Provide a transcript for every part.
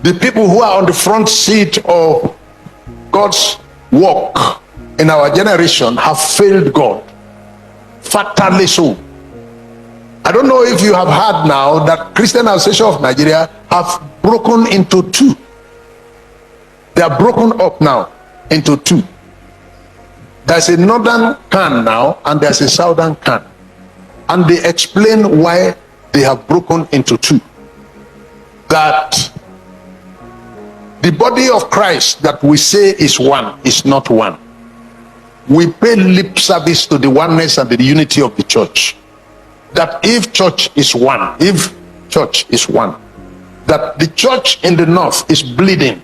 The people who are on the front seat of God's work in our generation have failed God, fatally so. I don't know if you have heard now that Christian Association of Nigeria have broken into two. They are broken up now into two. There's a northern can now and there's a southern can, and they explain why they have broken into two. That the body of Christ that we say is one is not one. We pay lip service to the oneness and the unity of the church. That if church is one, that the church in the north is bleeding,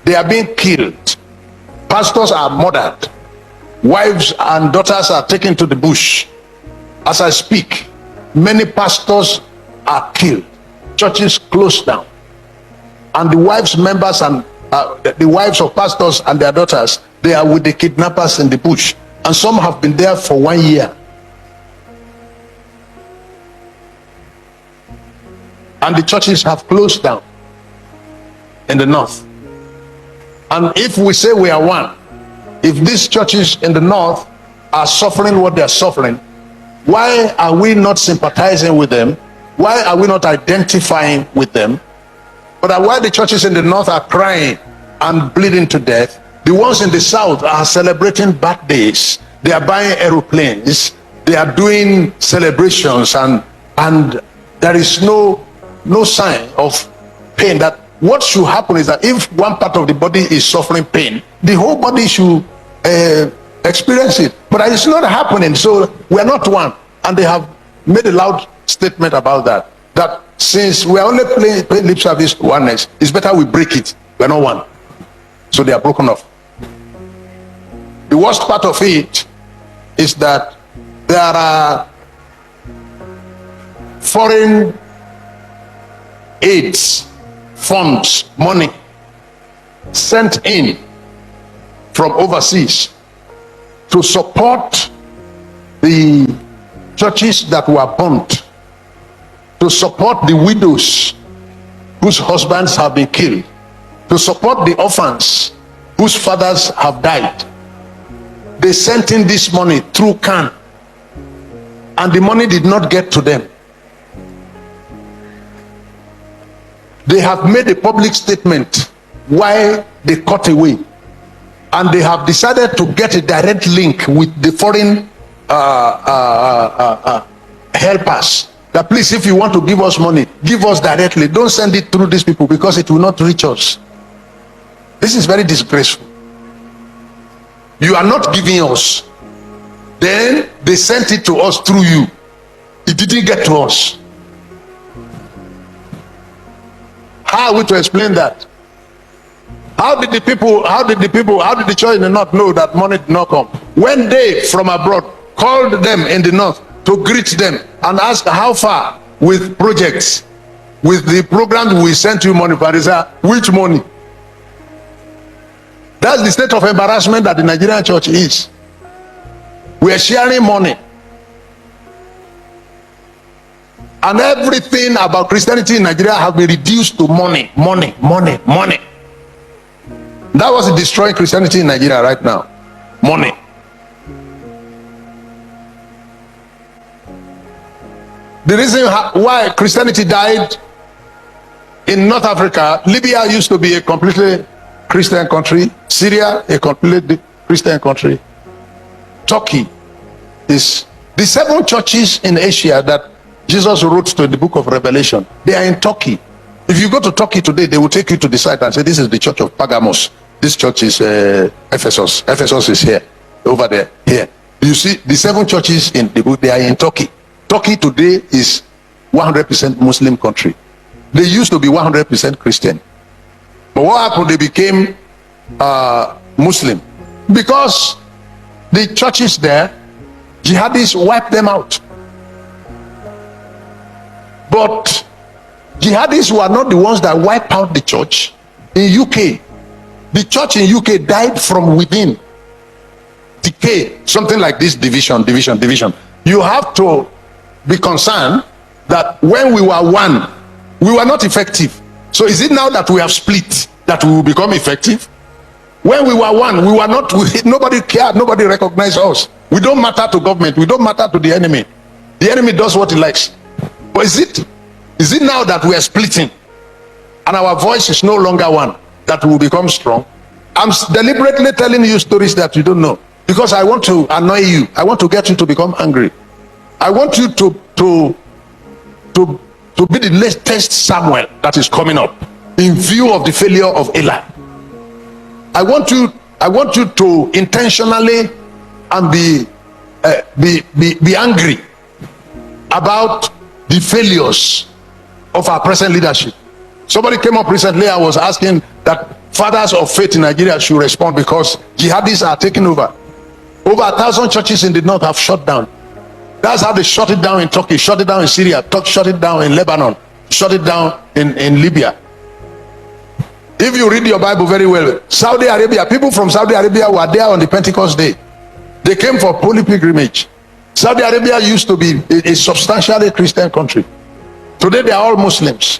they are being killed, pastors are murdered, wives and daughters are taken to the bush. As I speak, many pastors are killed, churches closed down, and the wives members and the wives of pastors and their daughters, they are with the kidnappers in the bush, and some have been there for 1 year. And the churches have closed down in the north. And if we say we are one, if these churches in the north are suffering what they are suffering, why are we not sympathizing with them? Why are we not identifying with them? But while the churches in the north are crying and bleeding to death, the ones in the south are celebrating birthdays, they are buying aeroplanes, they are doing celebrations, and there is no sign of pain. That what should happen is that if one part of the body is suffering pain, the whole body should experience it, but it's not happening. So we are not one, and they have made a loud statement about that, that since we are only paying lip service to oneness, it's better we break it. We are not one. So they are broken off. The worst part of it is that there are foreign aids, funds, money sent in from overseas to support the churches that were burnt, to support the widows whose husbands have been killed, to support the orphans whose fathers have died. They sent in this money through CAN, and the money did not get to them. They have made a public statement why they cut away, and they have decided to get a direct link with the foreign helpers, that please, if you want to give us money, give us directly, don't send it through these people because it will not reach us. This is very disgraceful. You are not giving us, then they sent it to us through you. It didn't get to us. How are we to explain that? How did the church in the north know that money did not come? When they from abroad called them in the north to greet them and ask how far with projects, with the program we sent you money for, they say, which money? That's the state of embarrassment that the Nigerian church is. We are sharing money, and everything about Christianity in Nigeria has been reduced to money. That was destroying Christianity in Nigeria right now. Money. The reason why Christianity died in North Africa, Libya used to be a completely Christian country, Syria a completely Christian country, Turkey is the 7 churches in Asia that Jesus wrote to in the book of Revelation. They are in Turkey. If you go to Turkey today, they will take you to the site and say, this is the church of Pergamos. This church is Ephesus. Ephesus is here, over there, here. You see, the 7 churches in the book, they are in Turkey. Turkey today is 100% Muslim country. They used to be 100% Christian. But what happened? They became Muslim because the churches there, jihadis wiped them out. But jihadis were not the ones that wiped out the church. In UK, the church in UK died from within. Decay, something like this, division. You have to be concerned that when we were one, we were not effective. So is it now that we have split that we will become effective? When we were one, we were not, nobody cared, nobody recognized us. We don't matter to government, we don't matter to the enemy. The enemy does what he likes. But is it now that we are splitting and our voice is no longer one that will become strong? I'm deliberately telling you stories that you don't know because I want to annoy you. I want to get you to become angry. I want you to be the latest Samuel that is coming up in view of the failure of Eli. I want you to intentionally and be angry about the failures of our present leadership. Somebody came up recently. I was asking that fathers of faith in Nigeria should respond because jihadists are taking over. Over 1,000 churches in the north have shut down. That's how they shut it down in Turkey, shut it down in Syria, shut it down in Lebanon, shut it down in Libya. If you read your Bible very well, Saudi Arabia, people from Saudi Arabia were there on the Pentecost day. They came for holy pilgrimage. Saudi Arabia used to be a substantially Christian country. Today they are all Muslims.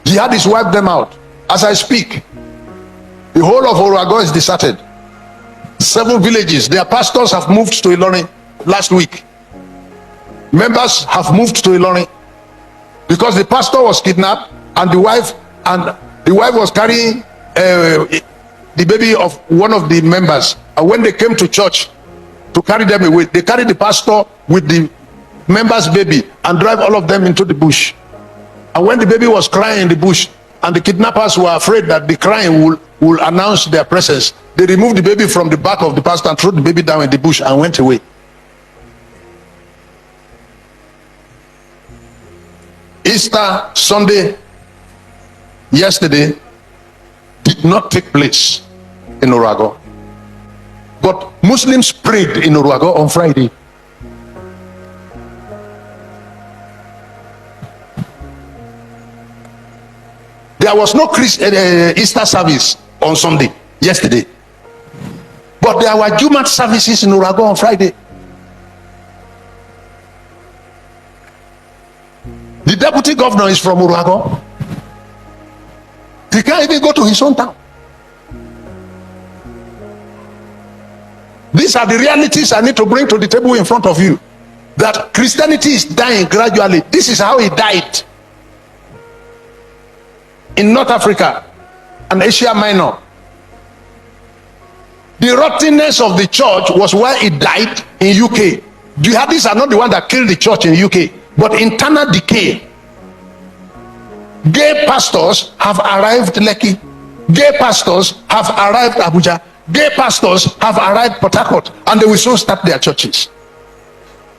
Jihadists wiped them out. As I speak, the whole of Orago is deserted. 7 villages, their pastors have moved to Ilorin last week. Members have moved to Ilorin because the pastor was kidnapped and the wife was carrying the baby of one of the members. And when they came to church to carry them away, they carried the pastor with the member's baby and drive all of them into the bush. And when the baby was crying in the bush and the kidnappers were afraid that the crying will announce their presence, they removed the baby from the back of the pastor and threw the baby down in the bush and went away. Easter Sunday yesterday did not take place in Orago, but Muslims prayed in Orago on Friday. There was no Easter service on Sunday yesterday, but there were Jumat services in Orago on Friday. The deputy governor is from Orago. He can't even go to his own town. These are the realities I need to bring to the table in front of you. That Christianity is dying gradually. This is how it died in North Africa and Asia Minor. The rottenness of the church was why it died in UK. Jihadists are not the one that killed the church in UK, but internal decay. Gay pastors have arrived Lekki. Gay pastors have arrived Abuja. Gay pastors have arrived Port Harcourt, and they will soon start their churches.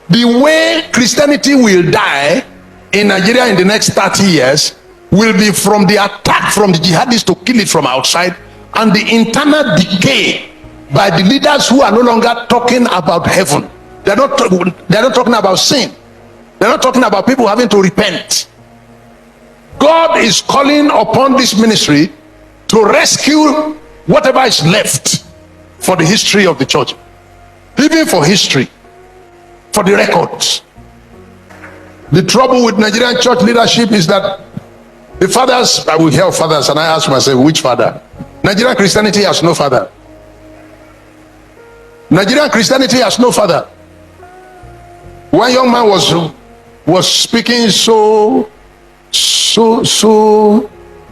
The way Christianity will die in Nigeria in the next 30 years will be from the attack from the jihadists to kill it from outside, and the internal decay by the leaders who are no longer talking about heaven. They're not talking about sin. They're not talking about people having to repent. God is calling upon this ministry to rescue whatever is left for the history of the church, even for history, for the records. The trouble with Nigerian church leadership is that the fathers, I will hear fathers, and I ask myself, which father? Nigerian Christianity has no father. Nigerian Christianity has no father. One young man was speaking so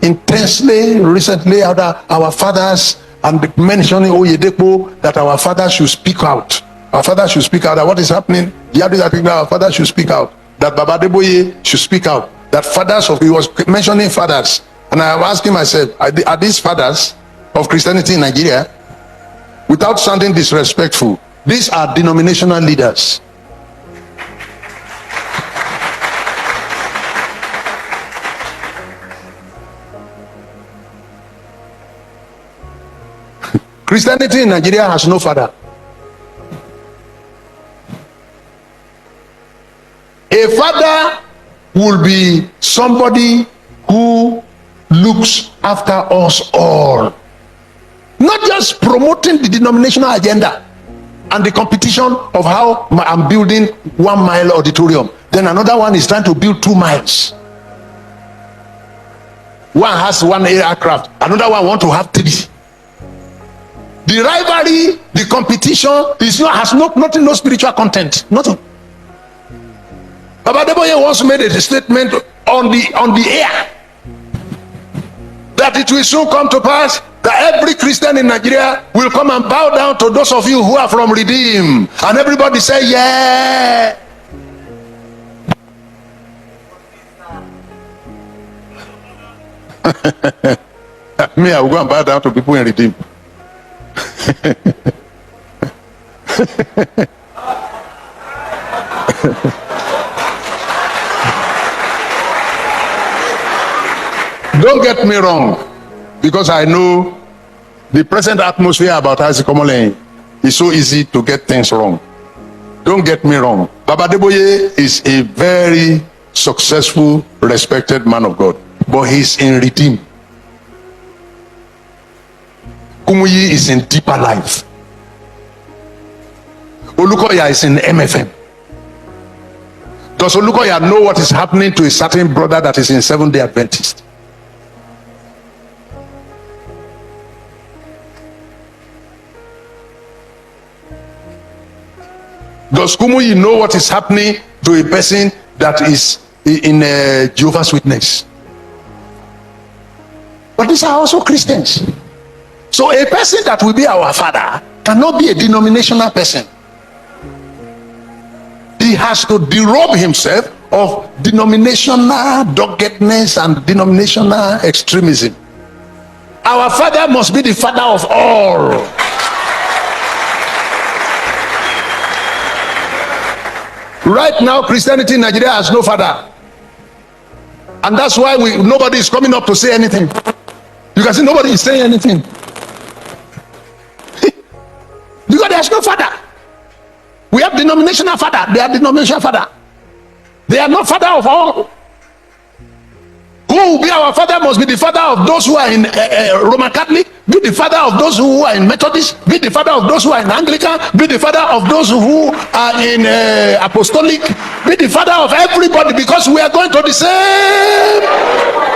intensely recently about our fathers, and mentioning Oyedepo, that our fathers should speak out. Our fathers should speak out. That what is happening? Our fathers should speak out. That Baba Deboye should speak out. That fathers of, he was mentioning fathers, and I am asking myself, are these fathers of Christianity in Nigeria? Without sounding disrespectful, these are denominational leaders. Christianity in Nigeria has no father. A father will be somebody who looks after us all, not just promoting the denominational agenda and the competition of how I'm building 1 mile auditorium, then another one is trying to build 2 miles. One has one aircraft, another one want to have 3. The rivalry, the competition has nothing, no spiritual content, nothing. Baba Deboye once made a statement on the air that it will soon come to pass that every Christian in Nigeria will come and bow down to those of you who are from Redeem, and everybody say, yeah. Me, I will go and bow down to people in Redeem. Don't get me wrong, because I know the present atmosphere about Isaac Omole is so easy to get things wrong. Don't get me wrong. Baba Deboye is a very successful, respected man of God, but he's in Redeem. Kumuyi is in Deeper Life. Olukoya is in MFM. Does Olukoya know what is happening to a certain brother that is in Seventh-day Adventist? Does Kumuyi know what is happening to a person that is in Jehovah's Witness? But these are also Christians. So a person that will be our father cannot be a denominational person. He has to derobe himself of denominational doggedness and denominational extremism. Our father must be the father of all. Right now, Christianity in Nigeria has no father, and that's why nobody is coming up to say anything. You can see nobody is saying anything because there's no father. We have denominational father. They are denominational father. They are not father of all. Who will be our father must be the father of those who are in Roman Catholic, be the father of those who are in Methodist, be the father of those who are in Anglican, be the father of those who are in Apostolic, be the father of everybody, because we are going to the same.